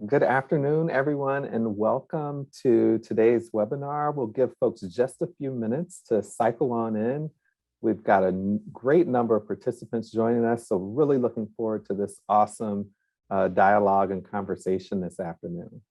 Good afternoon, everyone, and welcome to today's webinar. We'll give folks just a few minutes to cycle on in. We've got a great number of participants joining us, so really looking forward to this awesome dialogue and conversation this afternoon.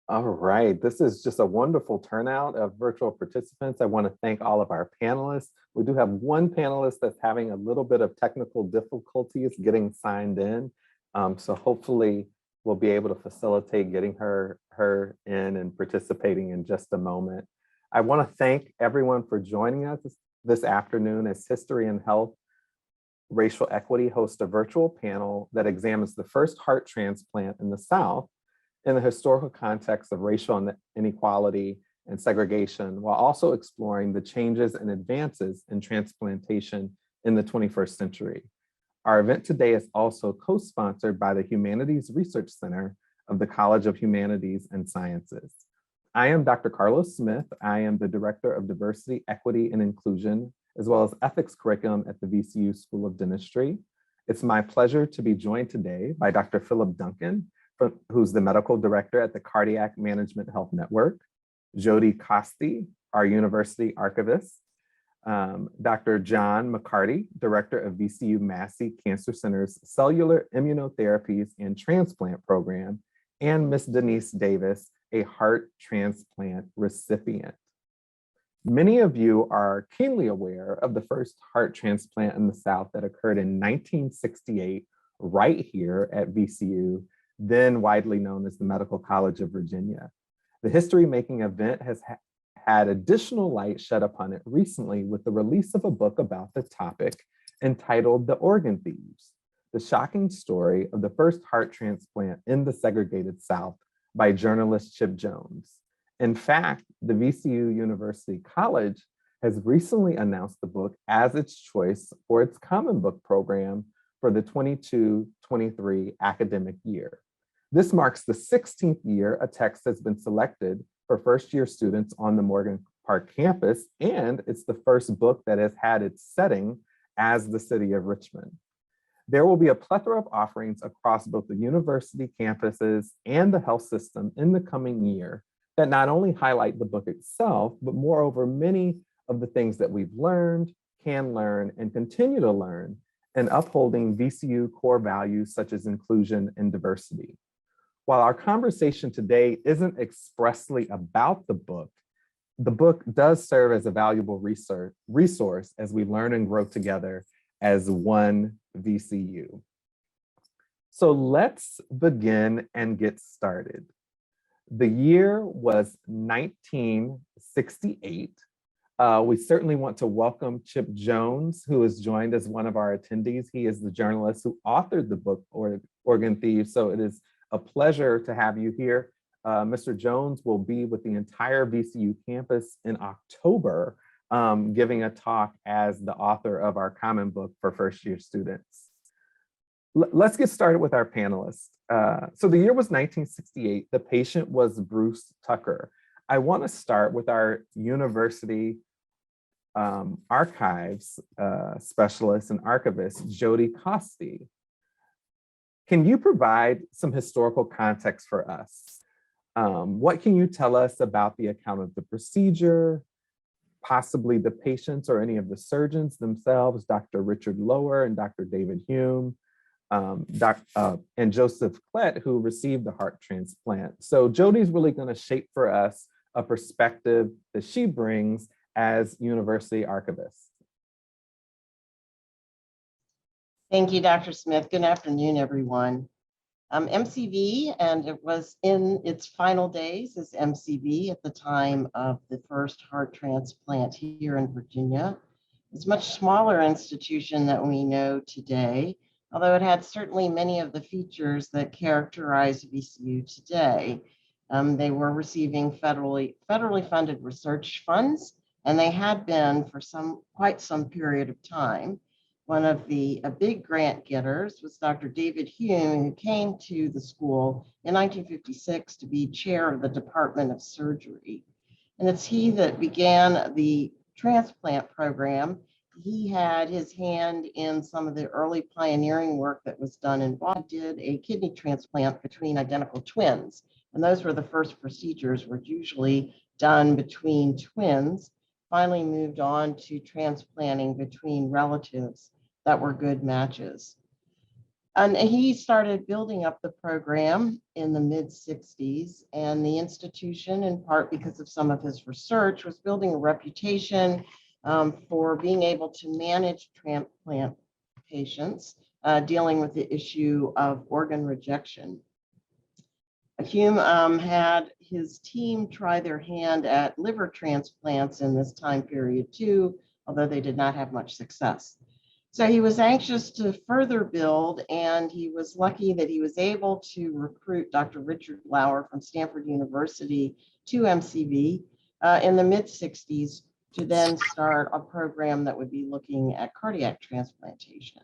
All right, this is just a wonderful turnout of virtual participants. I want to thank all of our panelists. We do have one panelist that's having a little bit of technical difficulties getting signed in. So hopefully we'll be able to facilitate getting her in and participating in just a moment. I want to thank everyone for joining us this afternoon as History and Health Racial Equity hosts a virtual panel that examines the first heart transplant in the South in the historical context of racial inequality and segregation, while also exploring the changes and advances in transplantation in the 21st century. Our event today is also co-sponsored by the Humanities Research Center of the College of Humanities and Sciences. I am Dr. Carlos Smith. I am the Director of Diversity, Equity, and Inclusion, as well as Ethics Curriculum at the VCU School of Dentistry. It's my pleasure to be joined today by Dr. Phillip Duncan, who's the Medical Director at the Cardiac Management Health Network, Jodi Koste, our University Archivist, Dr. John McCarty, Director of VCU Massey Cancer Center's Cellular Immunotherapies and Transplant Program, and Ms. Denise Davis, a heart transplant recipient. Many of you are keenly aware of the first heart transplant in the South that occurred in 1968, right here at VCU, then widely known as the Medical College of Virginia. The history-making event has had additional light shed upon it recently with the release of a book about the topic entitled The Organ Thieves, the shocking story of the first heart transplant in the segregated South by journalist Chip Jones. In fact, the VCU University College has recently announced the book as its choice for its Common Book program for the 22-23 academic year. This marks the 16th year a text has been selected for first-year students on the Morgan Park campus, and it's the first book that has had its setting as the city of Richmond. There will be a plethora of offerings across both the university campuses and the health system in the coming year that not only highlight the book itself, but moreover, many of the things that we've learned, can learn, and continue to learn in upholding VCU core values such as inclusion and diversity. While our conversation today isn't expressly about the book does serve as a valuable resource as we learn and grow together as one VCU. So let's begin and get started. The year was 1968. We certainly want to welcome Chip Jones, who has joined as one of our attendees. He is the journalist who authored the book, Organ Thieves, so it is a pleasure to have you here. Mr. Jones will be with the entire VCU campus in October, giving a talk as the author of our Common Book for first-year students. Let's get started with our panelists. So the year was 1968. The patient was Bruce Tucker. I want to start with our university archives specialist and archivist, Jodi Koste. Can you provide some historical context for us? What can you tell us about the account of the procedure, possibly the patients or any of the surgeons themselves, Dr. Richard Lower and Dr. David Hume, and Joseph Klett, who received the heart transplant? So Jodi's really going to shape for us a perspective that she brings as university archivist. Thank you, Dr. Smith. Good afternoon, everyone. MCV, and it was in its final days as MCV at the time of the first heart transplant here in Virginia. It's a much smaller institution than we know today, although it had certainly many of the features that characterize VCU today. They were receiving federally funded research funds, and they had been for quite some period of time. One of the big grant getters was Dr. David Hume, who came to the school in 1956 to be chair of the Department of Surgery. And it's he that began the transplant program. He had his hand in some of the early pioneering work that was done in Boston. He did a kidney transplant between identical twins. And those were the first procedures, were usually done between twins. Finally moved on to transplanting between relatives that were good matches. And he started building up the program in the mid-60s, and the institution, in part because of some of his research, was building a reputation for being able to manage transplant patients, dealing with the issue of organ rejection. Hume had his team try their hand at liver transplants in this time period too, although they did not have much success. So he was anxious to further build, and he was lucky that he was able to recruit Dr. Richard Lauer from Stanford University to MCV in the mid-60s to then start a program that would be looking at cardiac transplantation.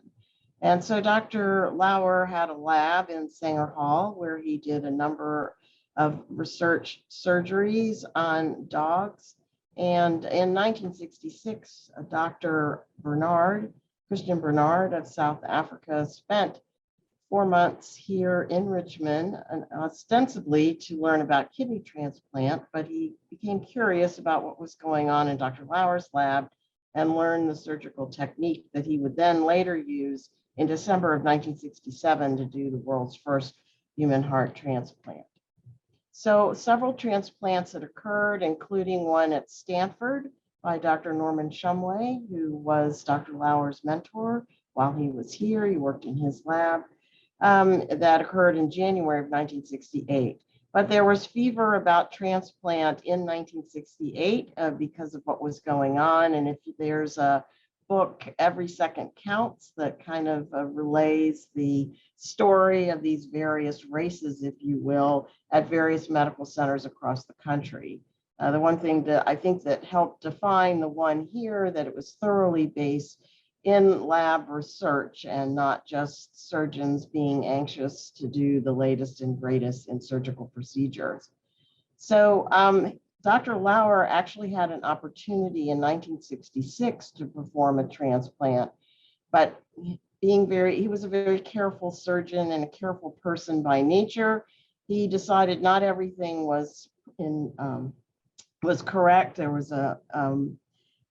And so Dr. Lauer had a lab in Sanger Hall where he did a number of research surgeries on dogs. And in 1966, Dr. Christian Bernard of South Africa, spent 4 months here in Richmond, and ostensibly to learn about kidney transplant, but he became curious about what was going on in Dr. Lauer's lab and learned the surgical technique that he would then later use in December of 1967 to do the world's first human heart transplant. So several transplants had occurred, including one at Stanford by Dr. Norman Shumway, who was Dr. Lauer's mentor while he was here. He worked in his lab. That occurred in January of 1968. But there was fever about transplant in 1968 because of what was going on. And if there's a book, Every Second Counts, that kind of relays the story of these various races, if you will, at various medical centers across the country. The one thing that I think that helped define the one here, that it was thoroughly based in lab research and not just surgeons being anxious to do the latest and greatest in surgical procedures. So Dr. Lauer actually had an opportunity in 1966 to perform a transplant, but he was a very careful surgeon and a careful person by nature. He decided not everything was correct. There was a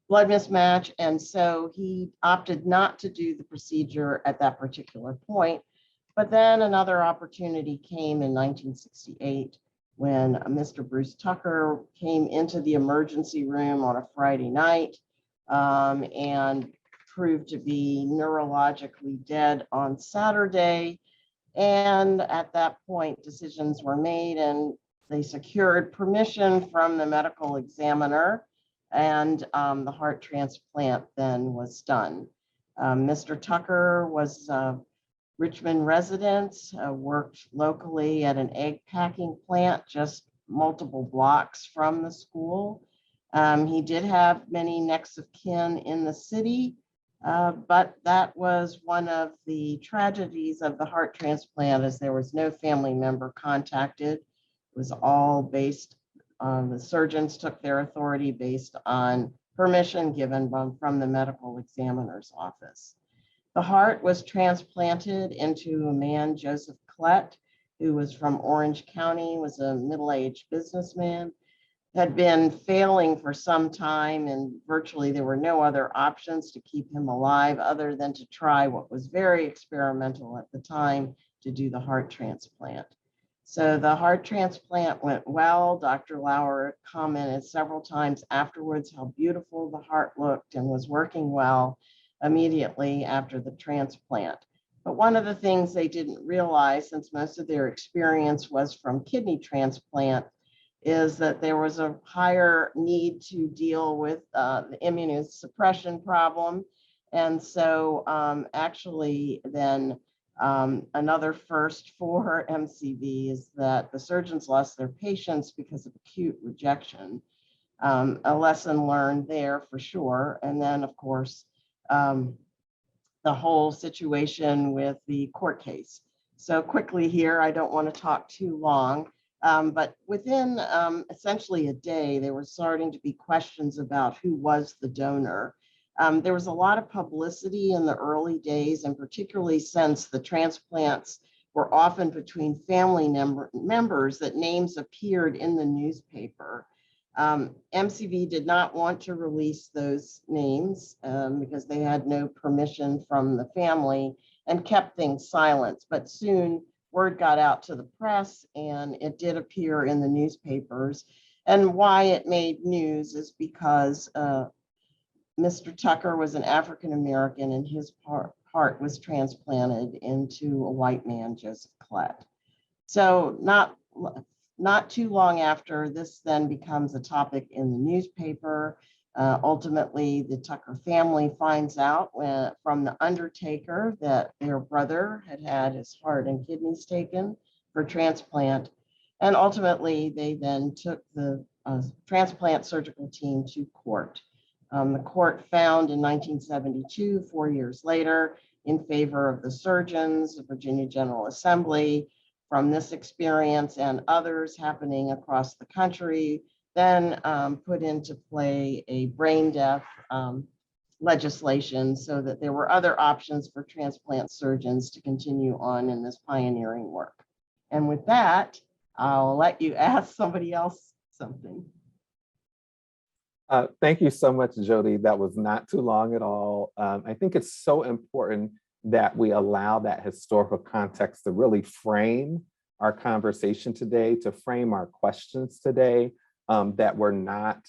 blood mismatch, and so he opted not to do the procedure at that particular point. But then another opportunity came in 1968 when Mr. Bruce Tucker came into the emergency room on a Friday night and proved to be neurologically dead on Saturday. And at that point, decisions were made, and they secured permission from the medical examiner, and the heart transplant then was done. Mr. Tucker was a Richmond resident, worked locally at an egg packing plant just multiple blocks from the school. He did have many next of kin in the city, but that was one of the tragedies of the heart transplant, as there was no family member contacted. It was all based on the surgeons took their authority based on permission given from the medical examiner's office. The heart was transplanted into a man, Joseph Klett, who was from Orange County, was a middle-aged businessman, had been failing for some time, and virtually there were no other options to keep him alive other than to try what was very experimental at the time, to do the heart transplant. So the heart transplant went well. Dr. Lauer commented several times afterwards how beautiful the heart looked and was working well immediately after the transplant. But one of the things they didn't realize, since most of their experience was from kidney transplant, is that there was a higher need to deal with the immunosuppression problem. And so actually then Another first for MCV is that the surgeons lost their patients because of acute rejection. A lesson learned there for sure. And then, of course, the whole situation with the court case. So quickly here, I don't want to talk too long, but within essentially a day, there were starting to be questions about who was the donor. There was a lot of publicity in the early days, and particularly since the transplants were often between family members, that names appeared in the newspaper. MCV did not want to release those names because they had no permission from the family and kept things silent. But soon word got out to the press and it did appear in the newspapers. And why it made news is because Mr. Tucker was an African American and his heart was transplanted into a white man, Joseph Klett. So not too long after, this then becomes a topic in the newspaper. Ultimately, the Tucker family finds out from the undertaker that their brother had had his heart and kidneys taken for transplant. And ultimately, they then took the transplant surgical team to court. The court found in 1972, 4 years later, in favor of the surgeons, the Virginia General Assembly. From this experience and others happening across the country, then put into play a brain death legislation so that there were other options for transplant surgeons to continue on in this pioneering work. And with that, I'll let you ask somebody else something. Thank you so much, Jodi. That was not too long at all. I think it's so important that we allow that historical context to really frame our conversation today, to frame our questions today, that we're not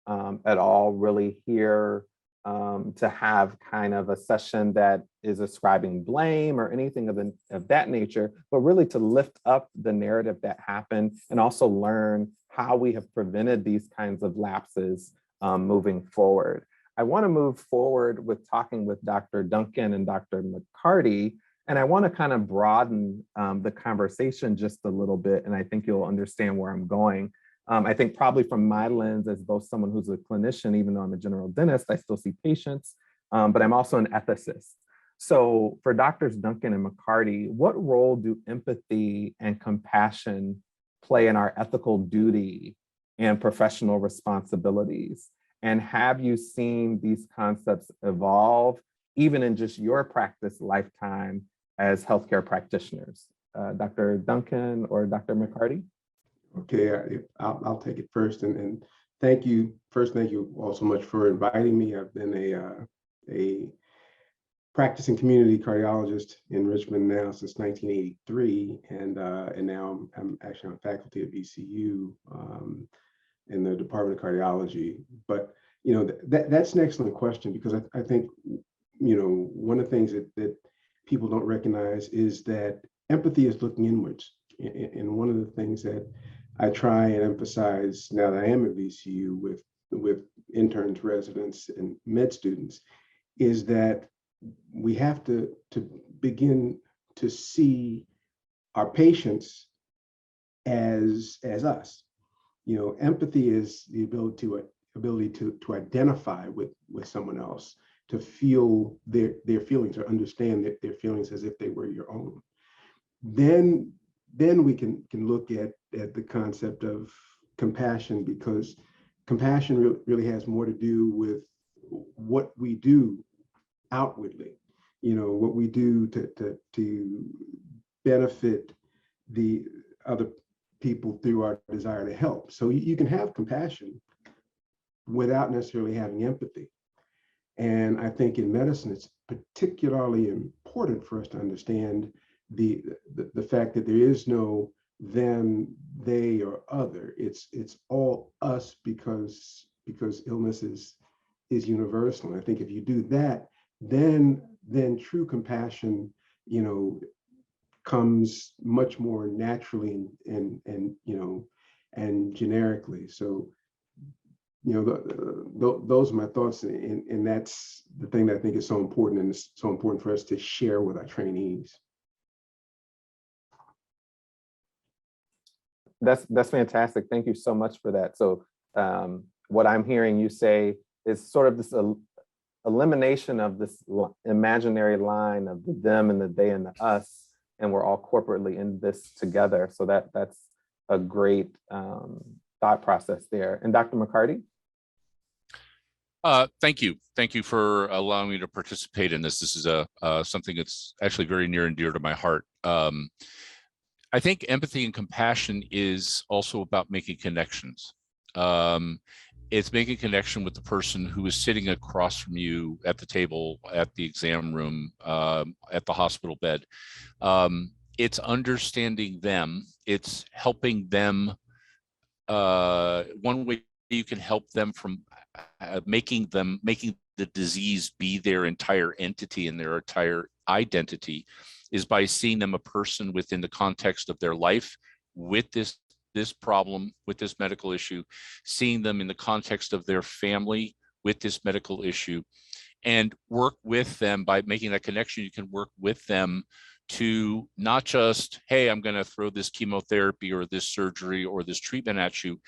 at all really here to have kind of a session that is ascribing blame or anything of that nature, but really to lift up the narrative that happened and also learn how we have prevented these kinds of lapses moving forward. I want to move forward with talking with Dr. Duncan and Dr. McCarty, and I want to kind of broaden the conversation just a little bit, and I think you'll understand where I'm going. I think probably from my lens as both someone who's a clinician, even though I'm a general dentist, I still see patients, but I'm also an ethicist. So for Drs. Duncan and McCarty, what role do empathy and compassion play in our ethical duty and professional responsibilities? And have you seen these concepts evolve, even in just your practice lifetime as healthcare practitioners? Dr. Duncan or Dr. McCarty? Okay, I'll take it first. And thank you. First, thank you all so much for inviting me. I've been a practicing community cardiologist in Richmond now since 1983. And now I'm actually on faculty at VCU. In the Department of Cardiology. But, that's an excellent question, because I think, one of the things that people don't recognize is that empathy is looking inwards. And one of the things that I try and emphasize now that I am at VCU with interns, residents, and med students is that we have to begin to see our patients as us. Empathy is the ability to identify with someone else, to feel their feelings or understand their feelings as if they were your own. Then we can look at the concept of compassion, because compassion really has more to do with what we do outwardly, what we do to benefit the other people through our desire to help. So you can have compassion without necessarily having empathy. And I think in medicine, it's particularly important for us to understand the fact that there is no them, they, or other. It's all us, because illness is universal. And I think if you do that, then true compassion, comes much more naturally and generically. So, those are my thoughts, and that's the thing that I think is so important, and it's so important for us to share with our trainees. That's fantastic. Thank you so much for that. So what I'm hearing you say is sort of this elimination of this imaginary line of the them and the they and the us, and we're all corporately in this together. So that's a great thought process there. And Dr. McCarty? Thank you. Thank you for allowing me to participate in this. This is something that's actually very near and dear to my heart. I think empathy and compassion is also about making connections. It's making connection with the person who is sitting across from you at the table, at the exam room, at the hospital bed. It's understanding them. It's helping them. One way you can help them from making the disease be their entire entity and their entire identity is by seeing them a person within the context of their life with this problem, with this medical issue, seeing them in the context of their family with this medical issue, and work with them. By making that connection, you can work with them to not just, hey, I'm going to throw this chemotherapy or this surgery or this treatment at you.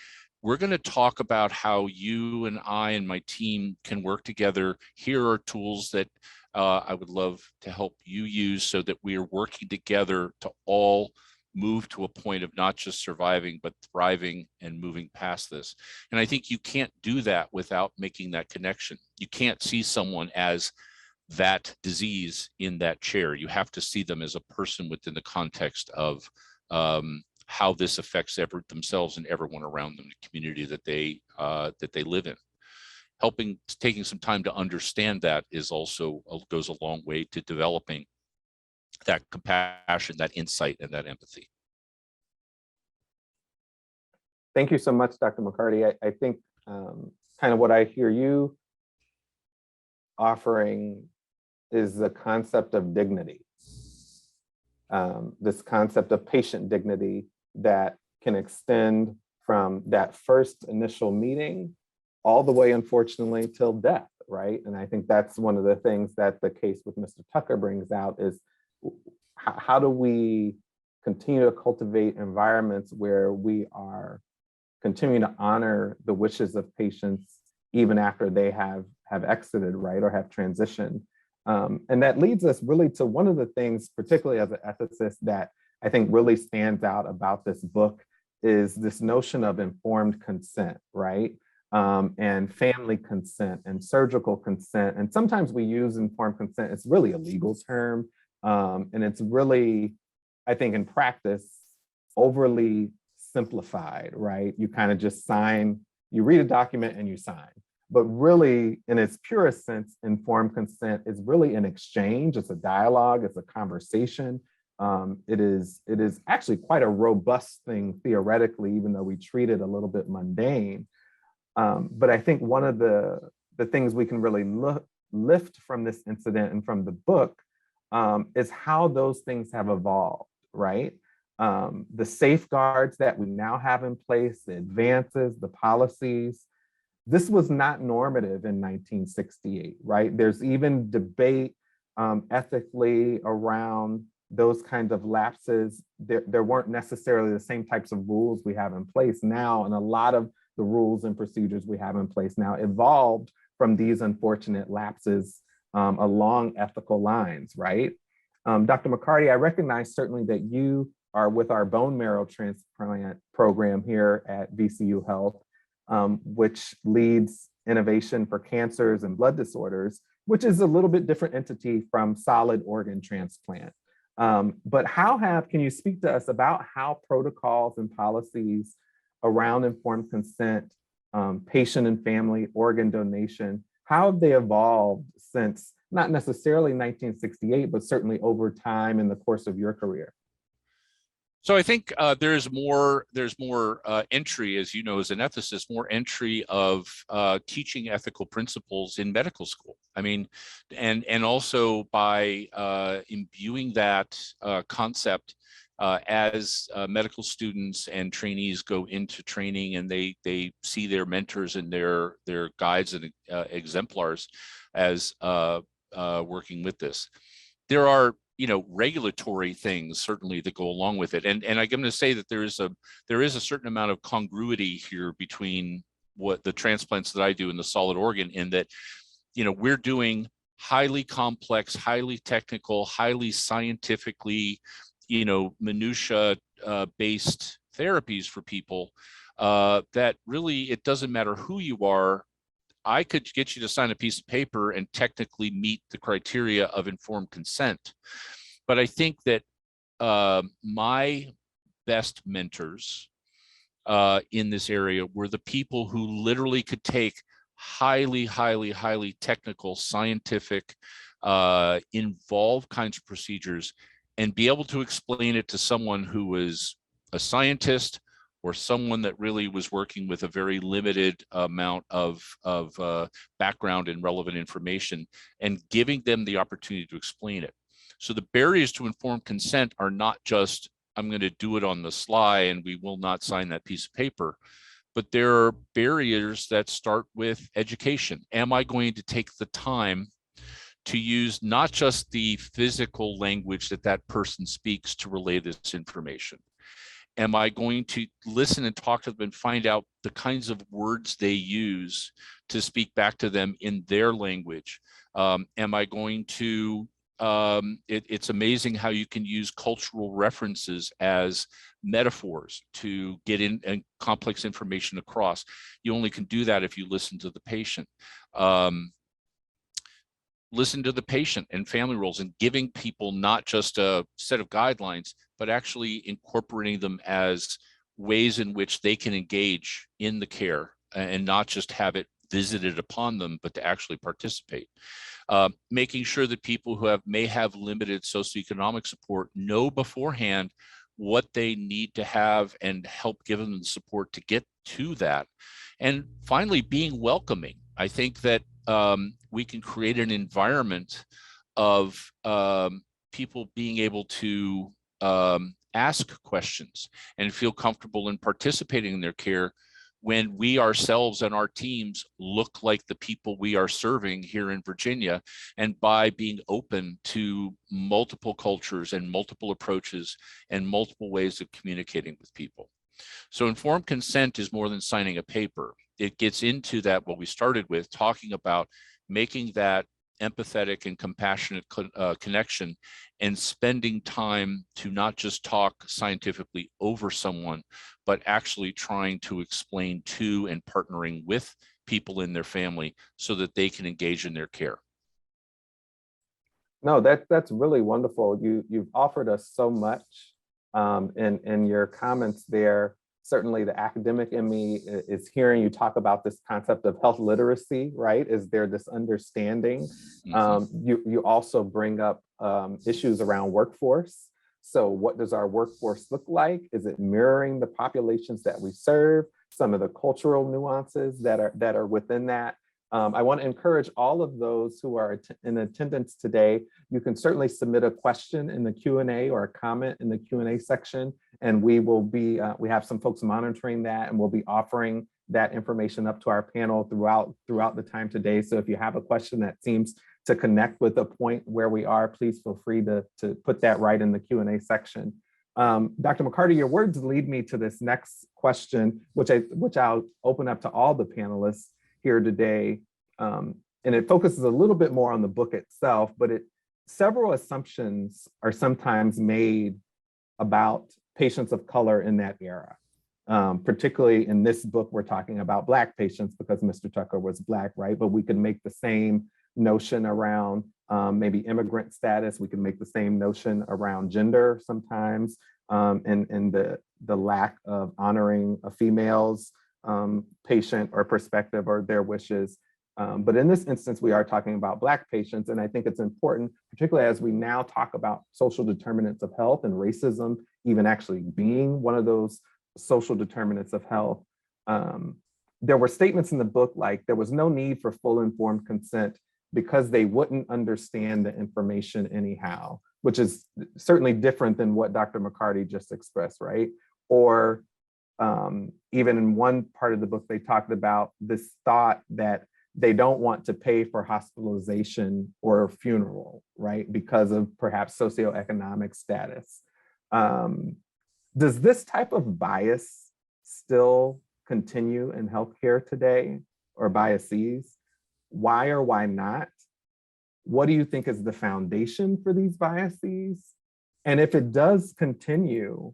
We're going to talk about how you and I and my team can work together. Here are tools that I would love to help you use so that we are working together to all move to a point of not just surviving, but thriving and moving past this. And I think you can't do that without making that connection. You can't see someone as that disease in that chair. You have to see them as a person within the context of how this affects themselves and everyone around them, the community that they live in. Taking some time to understand that is also goes a long way to developing that compassion, that insight, and that empathy. Thank you so much, Dr. McCarty. I think kind of what I hear you offering is the concept of dignity. This concept of patient dignity that can extend from that first initial meeting all the way, unfortunately, till death, right? And I think that's one of the things that the case with Mr. Tucker brings out is how do we continue to cultivate environments where we are continuing to honor the wishes of patients even after they have exited, right, or have transitioned. And that leads us really to one of the things, particularly as an ethicist, that I think really stands out about this book is this notion of informed consent, right? And family consent and surgical consent. And sometimes we use informed consent. It's really a legal term. And it's really, I think in practice, overly simplified, right? You kind of just sign, you read a document and you sign. But really, in its purest sense, informed consent is really an exchange. It's a dialogue. It's a conversation. It is actually quite a robust thing theoretically, even though we treat it a little bit mundane. But I think one of the things we can really lift from this incident and from the book is how those things have evolved, right? The safeguards that we now have in place, the advances, the policies. This was not normative in 1968, right? There's even debate ethically around those kinds of lapses. There weren't necessarily the same types of rules we have in place now, and a lot of the rules and procedures we have in place now evolved from these unfortunate lapses along ethical lines, right? Dr. McCarty, I recognize certainly that you are with our bone marrow transplant program here at VCU Health, which leads innovation for cancers and blood disorders, which is a little bit different entity from solid organ transplant. But can you speak to us about how protocols and policies around informed consent, patient and family organ donation, how have they evolved since not necessarily 1968, but certainly over time in the course of your career? So I think there's more entry, as you know, as an ethicist, more entry of teaching ethical principles in medical school. I mean, and also by imbuing that concept as medical students and trainees go into training, and they see their mentors and their guides and exemplars as working with this. There are regulatory things certainly that go along with it. And I'm going to say that there is a certain amount of congruity here between what the transplants that I do in the solid organ, in that, we're doing highly complex, highly technical, highly scientifically, minutia based therapies for people that really, it doesn't matter who you are. I could get you to sign a piece of paper and technically meet the criteria of informed consent. But I think that my best mentors in this area were the people who literally could take highly, highly, highly technical, scientific, involved kinds of procedures and be able to explain it to someone who was a scientist or someone that really was working with a very limited amount of background and relevant information, and giving them the opportunity to explain it. So the barriers to informed consent are not just, I'm going to do it on the sly and we will not sign that piece of paper, but there are barriers that start with education. Am I going to take the time to use not just the physical language that that person speaks to relay this information? Am I going to listen and talk to them and find out the kinds of words they use to speak back to them in their language? Am I going to, it's amazing how you can use cultural references as metaphors to get in and complex information across. You only can do that if you listen to the patient. Listen to the patient and family roles, and giving people not just a set of guidelines, but actually incorporating them as ways in which they can engage in the care and not just have it visited upon them, but to actually participate. Making sure that people who may have limited socioeconomic support know beforehand what they need to have and help give them the support to get to that. And finally, being welcoming. I think that we can create an environment of people being able to ask questions and feel comfortable in participating in their care when we ourselves and our teams look like the people we are serving here in Virginia, and by being open to multiple cultures and multiple approaches and multiple ways of communicating with people. So informed consent is more than signing a paper. It gets into that, what we started with, talking about making that empathetic and compassionate connection, and spending time to not just talk scientifically over someone, but actually trying to explain to and partnering with people in their family so that they can engage in their care. No, that's really wonderful. You've offered us so much in your comments there. Certainly the academic in me is hearing you talk about this concept of health literacy, right? Is there this understanding? Mm-hmm. You also bring up issues around workforce. So what does our workforce look like? Is it mirroring the populations that we serve? Some of the cultural nuances that are within that. I want to encourage all of those who are in attendance today. You can certainly submit a question in the Q&A or a comment in the Q&A section, and we will be, we have some folks monitoring that, and we'll be offering that information up to our panel throughout the time today. So if you have a question that seems to connect with the point where we are, please feel free to put that right in the Q&A section. Dr. McCarty, your words lead me to this next question, which I'll open up to all the panelists here today. And it focuses a little bit more on the book itself, but several assumptions are sometimes made about patients of color in that era. Particularly in this book, we're talking about Black patients because Mr. Tucker was Black, right? But we could make the same notion around maybe immigrant status. We can make the same notion around gender sometimes, and the lack of honoring a female's patient or perspective or their wishes. But in this instance, we are talking about Black patients. And I think it's important, particularly as we now talk about social determinants of health and racism, even actually being one of those social determinants of health. There were statements in the book like there was no need for full informed consent because they wouldn't understand the information anyhow, which is certainly different than what Dr. McCarty just expressed, right? Or even in one part of the book, they talked about this thought that they don't want to pay for hospitalization or funeral, right? Because of perhaps socioeconomic status. Does this type of bias still continue in healthcare today, or biases? Why or why not? What do you think is the foundation for these biases? And if it does continue,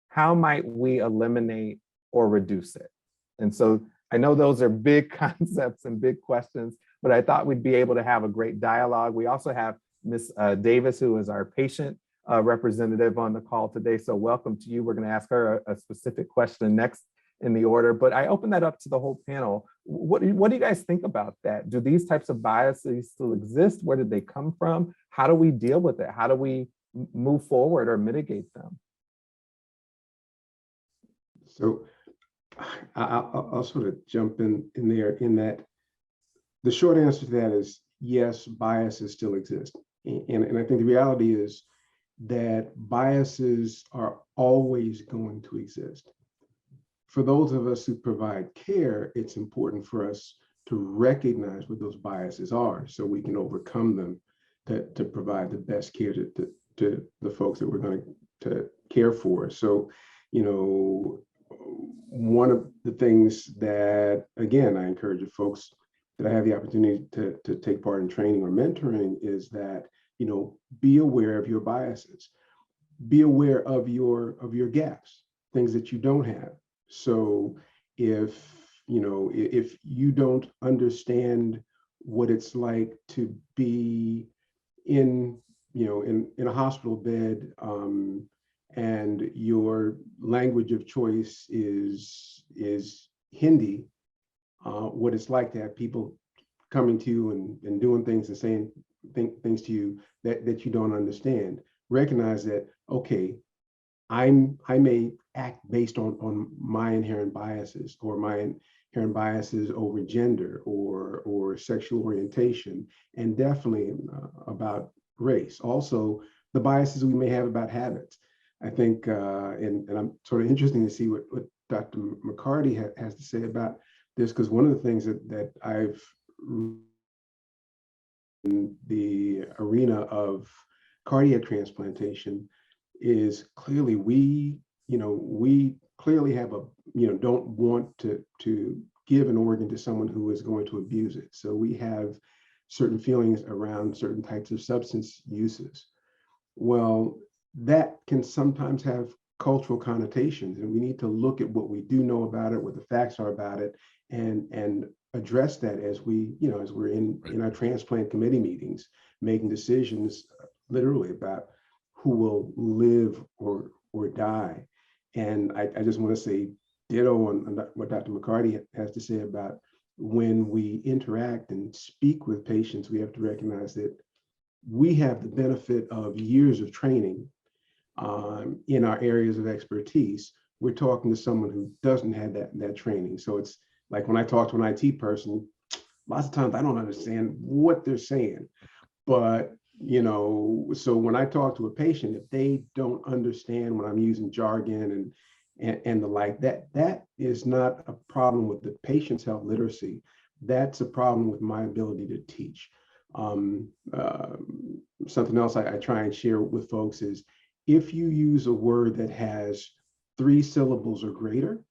how might we eliminate or reduce it? And so I know those are big concepts and big questions, but I thought we'd be able to have a great dialogue. We also have Ms. Davis, who is our patient representative on the call today. So welcome to you. We're going to ask her a specific question next in the order, but I open that up to the whole panel. What do you guys think about that? Do these types of biases still exist? Where did they come from? How do we deal with it? How do we move forward or mitigate them? So I'll sort of jump in there in that the short answer to that is yes, biases still exist. And I think the reality is that biases are always going to exist. For those of us who provide care, it's important for us to recognize what those biases are so we can overcome them to provide the best care to the folks that we're going to care for. So, you know, one of the things that, again, I encourage the folks that I have the opportunity to take part in training or mentoring is that, you know, be aware of your biases, be aware of your gaps, things that you don't have. So if you don't understand what it's like to be in a hospital bed, and your language of choice is Hindi, what it's like to have people coming to you and doing things and saying things to you that you don't understand. Recognize that, okay, I may act based on my inherent biases, or my inherent biases over gender or sexual orientation, and definitely about race. Also, the biases we may have about habits. I think, and I'm sort of interested to see what Dr. McCarty has to say about this, because one of the things that I've in the arena of cardiac transplantation is clearly we clearly have don't want to give an organ to someone who is going to abuse it. So we have certain feelings around certain types of substance uses. Well, that can sometimes have cultural connotations, and we need to look at what we do know about it, what the facts are about it, and address that as we're in our transplant committee meetings, making decisions literally about who will live or die. And I just want to say ditto on what Dr. McCarty has to say about when we interact and speak with patients, we have to recognize that we have the benefit of years of training in our areas of expertise. We're talking to someone who doesn't have that training. So it's like when I talk to an IT person, lots of times I don't understand what they're saying. But, so when I talk to a patient, if they don't understand when I'm using jargon and the like, that is not a problem with the patient's health literacy. That's a problem with my ability to teach. Something else I try and share with folks is, if you use a word that has 3 syllables or greater,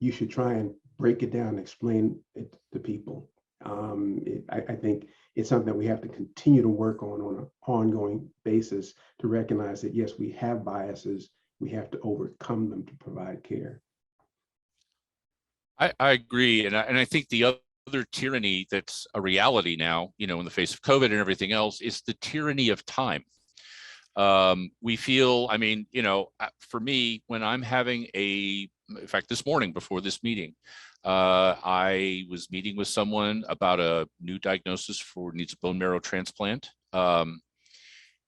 you should try and break it down and explain it to people. I think it's something that we have to continue to work on an ongoing basis to recognize that, yes, we have biases. We have to overcome them to provide care. I agree. And I think the other tyranny that's a reality now, in the face of COVID and everything else, is the tyranny of time. We feel, for me, when I'm having in fact, this morning before this meeting, I was meeting with someone about a new diagnosis for needs a bone marrow transplant.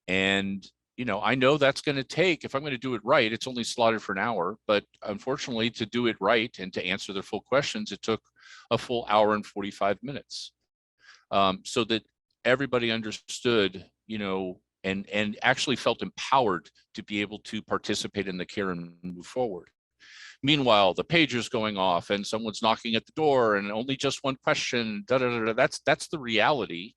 And, I know that's going to take, if I'm going to do it right, it's only slotted for an hour, but unfortunately to do it right and to answer their full questions, it took a full hour and 45 minutes. So that everybody understood, and actually felt empowered to be able to participate in the care and move forward. Meanwhile, the pager's going off and someone's knocking at the door and only just one question, da, da, da, da. That's the reality.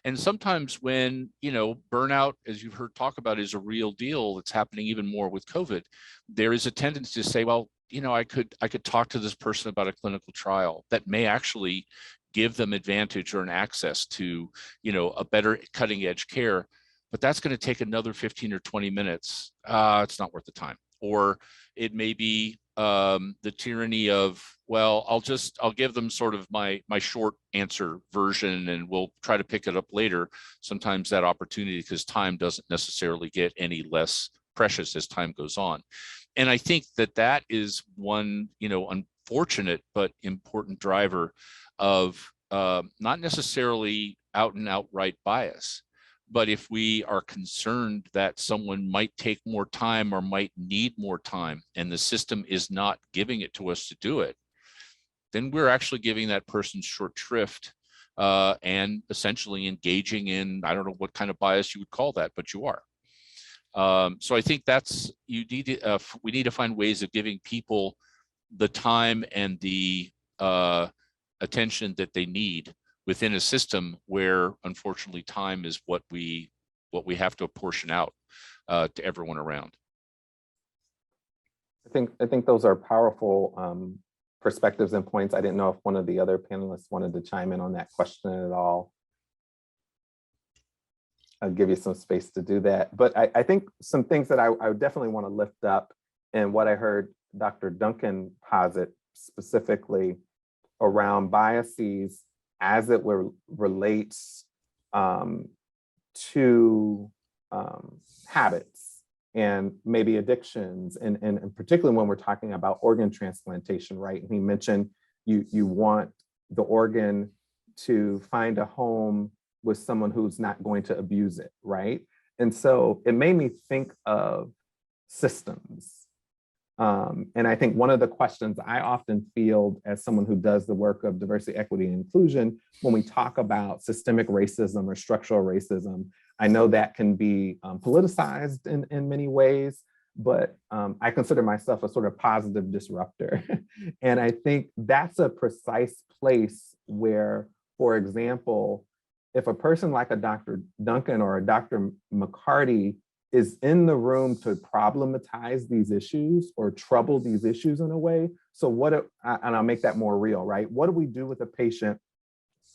And sometimes when, burnout, as you've heard talk about, is a real deal, it's happening even more with COVID, there is a tendency to say, well, I could talk to this person about a clinical trial that may actually give them advantage or an access to, a better cutting edge care, but that's going to take another 15 or 20 minutes. It's not worth the time. Or it may be the tyranny of, well, I'll give them sort of my short answer version and we'll try to pick it up later. Sometimes that opportunity, because time doesn't necessarily get any less precious as time goes on. And I think that is one, unfortunate but important driver of not necessarily out and outright bias. But if we are concerned that someone might take more time or might need more time and the system is not giving it to us to do it, then we're actually giving that person short shrift and essentially engaging in, I don't know what kind of bias you would call that, but you are. So I think we need to find ways of giving people the time and the attention that they need within a system where, unfortunately, time is what we have to apportion out to everyone around. I think those are powerful perspectives and points. I didn't know if one of the other panelists wanted to chime in on that question at all. I'll give you some space to do that. But I think some things that I would definitely want to lift up, and what I heard Dr. Duncan posit specifically around biases as it relates to habits and maybe addictions, and particularly when we're talking about organ transplantation, right? And he mentioned you want the organ to find a home with someone who's not going to abuse it, right? And so it made me think of systems. And I think one of the questions I often field as someone who does the work of diversity, equity, and inclusion, when we talk about systemic racism or structural racism, I know that can be politicized in many ways, but I consider myself a sort of positive disruptor. And I think that's a precise place where, for example, if a person like a Dr. Duncan or a Dr. McCarty is in the room to problematize these issues or trouble these issues in a way. So and I'll make that more real, right? What do we do with a patient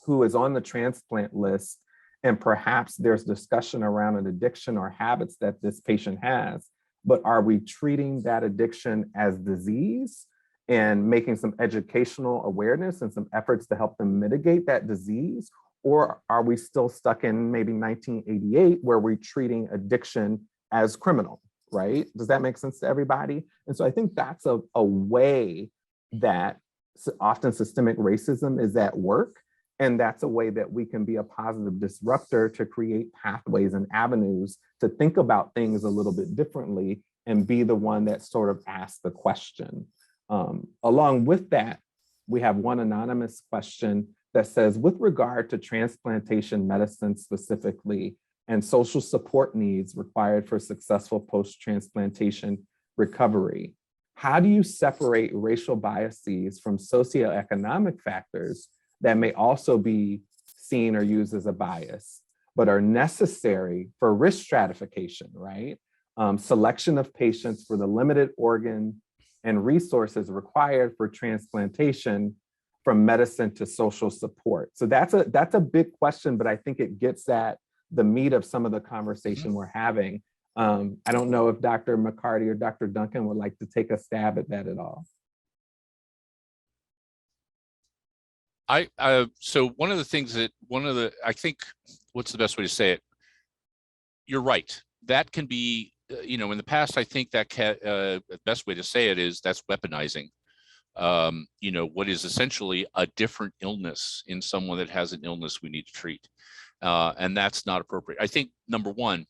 who is on the transplant list and perhaps there's discussion around an addiction or habits that this patient has, but are we treating that addiction as disease and making some educational awareness and some efforts to help them mitigate that disease? Or are we still stuck in maybe 1988 where we're treating addiction as criminal, right? Does that make sense to everybody? And so I think that's a way that often systemic racism is at work. And that's a way that we can be a positive disruptor to create pathways and avenues to think about things a little bit differently and be the one that sort of asks the question. Along with that, we have one anonymous question that says, with regard to transplantation medicine specifically and social support needs required for successful post-transplantation recovery, how do you separate racial biases from socioeconomic factors that may also be seen or used as a bias, but are necessary for risk stratification, right? Selection of patients for the limited organ and resources required for transplantation from medicine to social support. So that's a big question, but I think it gets at the meat of some of the conversation we're having. I don't know if Dr. McCarty or Dr. Duncan would like to take a stab at that at all. So I think, what's the best way to say it? You're right. That can be, in the past, I think that the best way to say it is that's weaponizing. What is essentially a different illness in someone that has an illness we need to treat. And that's not appropriate. I think, number one,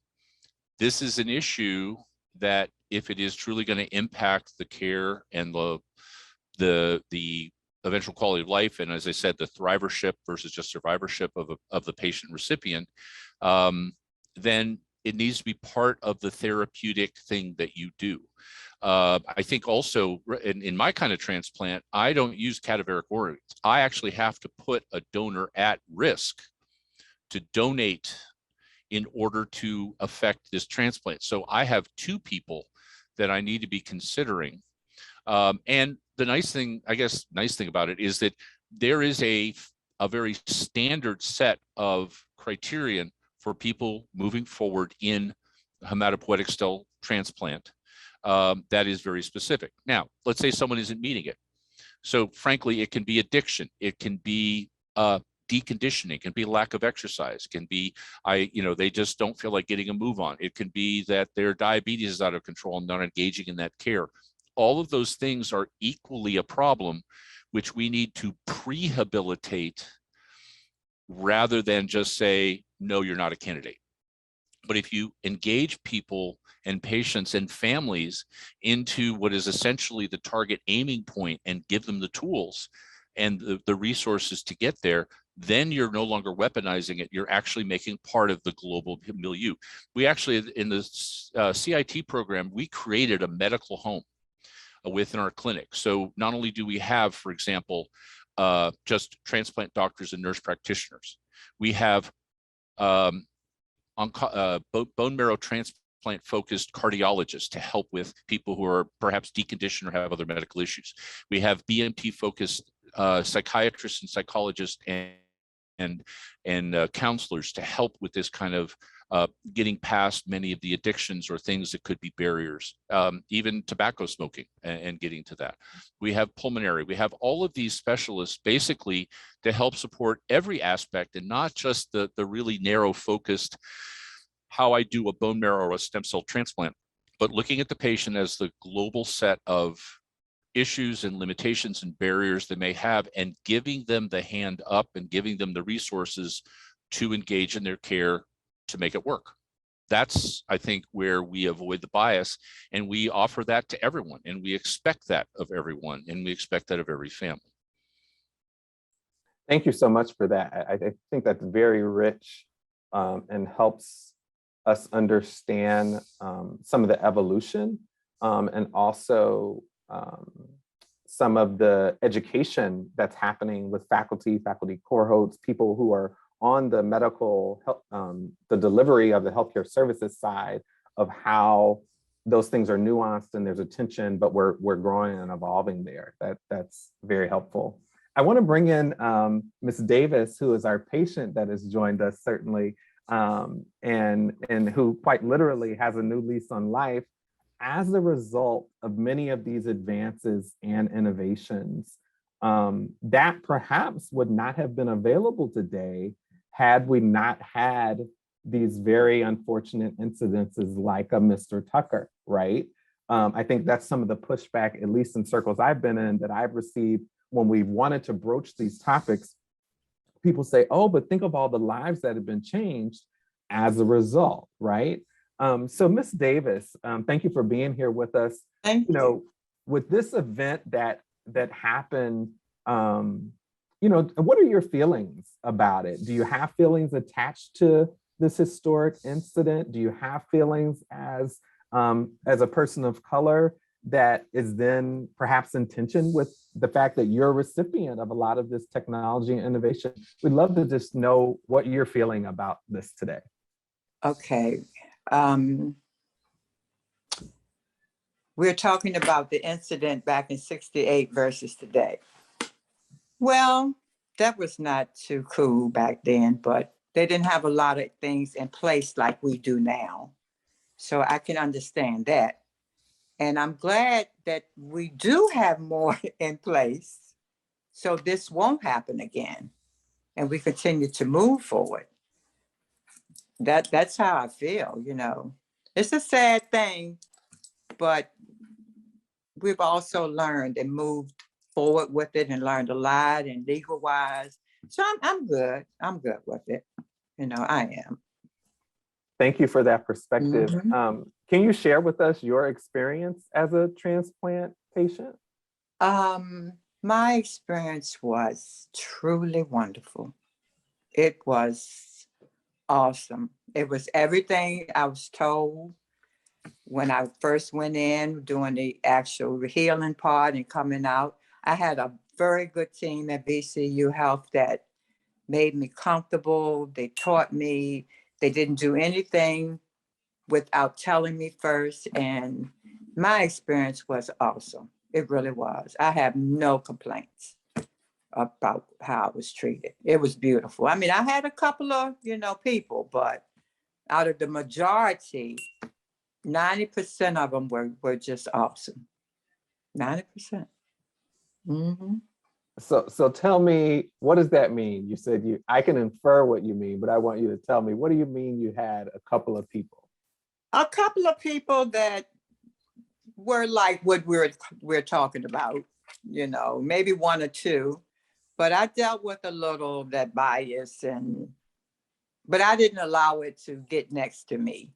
this is an issue that if it is truly going to impact the care and the eventual quality of life, and as I said, the thrivership versus just survivorship of the patient recipient, then it needs to be part of the therapeutic thing that you do. I think also in my kind of transplant, I don't use cadaveric organs. I actually have to put a donor at risk to donate in order to affect this transplant. So I have two people that I need to be considering. And the nice thing about it is that there is a very standard set of criterion for people moving forward in hematopoietic cell transplant that is very specific. Now, let's say someone isn't meeting it. So frankly, it can be addiction. It can be deconditioning, it can be lack of exercise, it can be, they just don't feel like getting a move on. It can be that their diabetes is out of control and not engaging in that care. All of those things are equally a problem, which we need to prehabilitate rather than just say, no, you're not a candidate. But if you engage people and patients and families into what is essentially the target aiming point and give them the tools and the resources to get there, then you're no longer weaponizing it. You're actually making part of the global milieu. We actually, in the CIT program, we created a medical home within our clinic. So not only do we have, for example, just transplant doctors and nurse practitioners, we have bone marrow transplant focused cardiologists to help with people who are perhaps deconditioned or have other medical issues. We have BMT focused psychiatrists and psychologists and counselors to help with this kind of getting past many of the addictions or things that could be barriers, even tobacco smoking and getting to that. We have pulmonary, we have all of these specialists basically to help support every aspect and not just the really narrow focused, how I do a bone marrow or a stem cell transplant, but looking at the patient as the global set of issues and limitations and barriers they may have, and giving them the hand up and giving them the resources to engage in their care to make it work. That's, I think, where we avoid the bias, and we offer that to everyone, and we expect that of everyone, and we expect that of every family. Thank you so much for that. I think that's very rich and helps us understand some of the evolution and also some of the education that's happening with faculty cohorts, people who are on the medical health, the delivery of the healthcare services side of how those things are nuanced and there's a tension, but we're growing and evolving there. That's very helpful. I want to bring in Ms. Davis, who is our patient that has joined us certainly, and who quite literally has a new lease on life as a result of many of these advances and innovations that perhaps would not have been available today had we not had these very unfortunate incidences like a Mr. Tucker, right? I think that's some of the pushback, at least in circles I've been in, that I've received when we wanted to broach these topics. People say, oh, but think of all the lives that have been changed as a result, right? So Ms. Davis, thank you for being here with us. Thank you. With this event that happened, what are your feelings about it? Do you have feelings attached to this historic incident? Do you have feelings as a person of color that is then perhaps in tension with the fact that you're a recipient of a lot of this technology and innovation? We'd love to just know what you're feeling about this today. Okay. We're talking about the incident back in '68 versus today. Well, that was not too cool back then, but they didn't have a lot of things in place like we do now. So I can understand that. And I'm glad that we do have more in place so this won't happen again and we continue to move forward. That's how I feel, It's a sad thing, but we've also learned and moved forward with it and learned a lot and legal wise. So I'm good. I'm good with it. I am. Thank you for that perspective. Mm-hmm. Can you share with us your experience as a transplant patient? My experience was truly wonderful. It was awesome. It was everything I was told. when I first went in doing the actual healing part and coming out, I had a very good team at VCU Health that made me comfortable. They taught me. They didn't do anything without telling me first. And my experience was awesome. It really was. I have no complaints about how I was treated. It was beautiful. I mean, I had a couple of, people, but out of the majority, 90% of them were just awesome. 90%. Mm-hmm. So tell me, what does that mean? You said I can infer what you mean, but I want you to tell me, what do you mean you had a couple of people? A couple of people that were like what we're talking about, maybe one or two, but I dealt with a little of that bias, but I didn't allow it to get next to me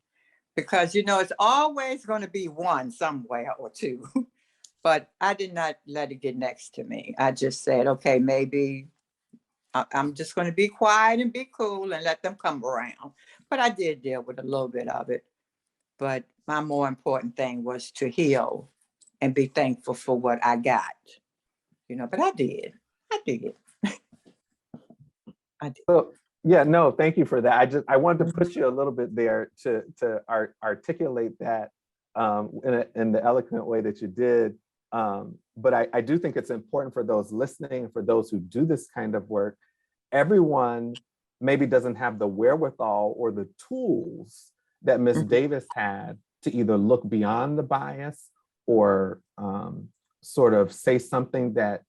because, it's always going to be one somewhere or two, but I did not let it get next to me. I just said, okay, maybe I'm just going to be quiet and be cool and let them come around. But I did deal with a little bit of it. But my more important thing was to heal and be thankful for what I got, but I did. I did. So yeah, no, thank you for that. I wanted to push you a little bit there to articulate that in the eloquent way that you did. But I do think it's important for those listening, for those who do this kind of work. Everyone maybe doesn't have the wherewithal or the tools that Ms. Davis had to either look beyond the bias or sort of say something that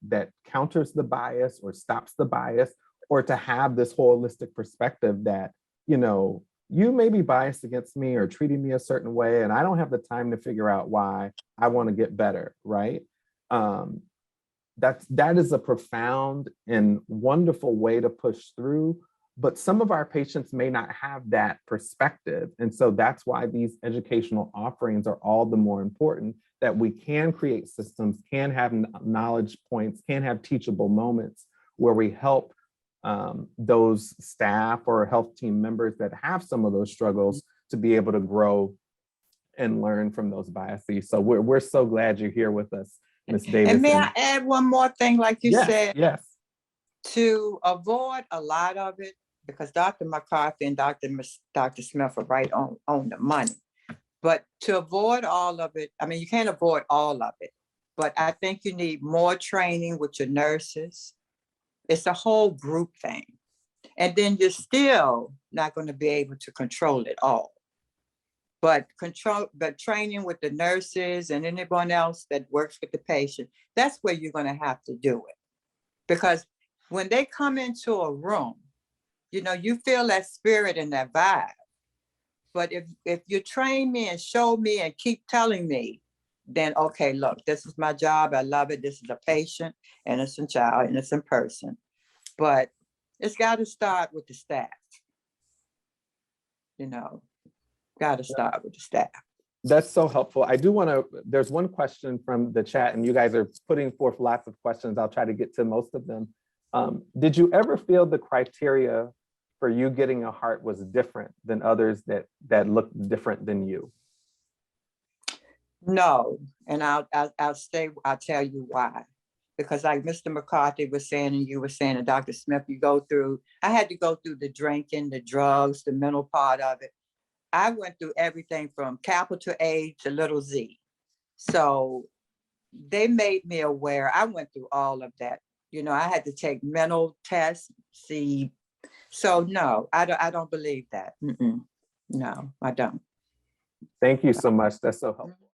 counters the bias or stops the bias, or to have this holistic perspective that, you may be biased against me or treating me a certain way, and I don't have the time to figure out why. I want to get better, right? That is a profound and wonderful way to push through, but some of our patients may not have that perspective. And so that's why these educational offerings are all the more important, that we can create systems, can have knowledge points, can have teachable moments where we help those staff or health team members that have some of those struggles to be able to grow and learn from those biases. So we're so glad you're here with us, Ms. Davis. And may I add one more thing, like you said? Yes. To avoid a lot of it, because Dr. McCarty and Dr. Smith are right on the money. But to avoid all of it, I mean, you can't avoid all of it, but I think you need more training with your nurses. It's a whole group thing. And then you're still not going to be able to control it all. But training with the nurses and anyone else that works with the patient, that's where you're going to have to do it. Because when they come into a room, you feel that spirit and that vibe. But if you train me and show me and keep telling me, then, okay, look, this is my job. I love it. This is a patient, innocent child, innocent person. But it's got to start with the staff. Got to start with the staff. That's so helpful. I do want to, there's one question from the chat, and you guys are putting forth lots of questions. I'll try to get to most of them. Did you ever feel the criteria for you getting a heart was different than others that looked different than you? No, and I'll tell you why. Because like Mr. McCarty was saying, and you were saying, and Dr. Smith, I had to go through the drinking, the drugs, the mental part of it. I went through everything from capital A to little z. So they made me aware. I went through all of that. I had to take mental tests, see. So no, I don't believe that. No, I don't. Thank you so much. That's so helpful.